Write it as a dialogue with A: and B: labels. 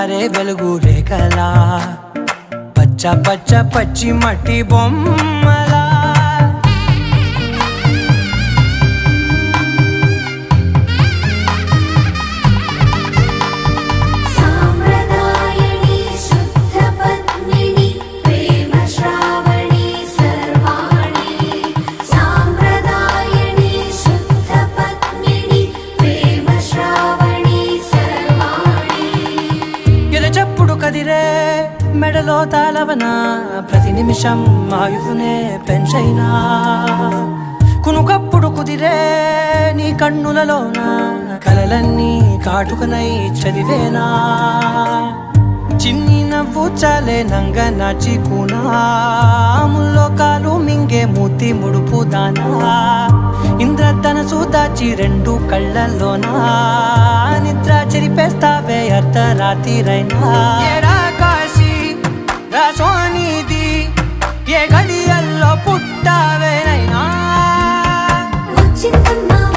A: జారే వెలుగు రేఖలా పచ్చ పచ్చ పచ్చి మట్టి బొమ్మలా చెప్పుడు కదిరే మెడలో తాళవన ప్రతి నిమిషం ఆయుధునే పెంచైనా కునుకప్పుడు కుదిరే నీ కన్నులలోన కలలన్నీ కాటుకనై చదివేనా చిన్ని నవ్వు చాలే నంగ నాచి కూనాముల్లో కాలు మింగే మూతి ముడుపు దానా ఇంద్రధనసు దాచి రెండు కళ్ళల్లోనా నిద్ర చెరిపేస్తావే అర్ధరాత్రిరైనా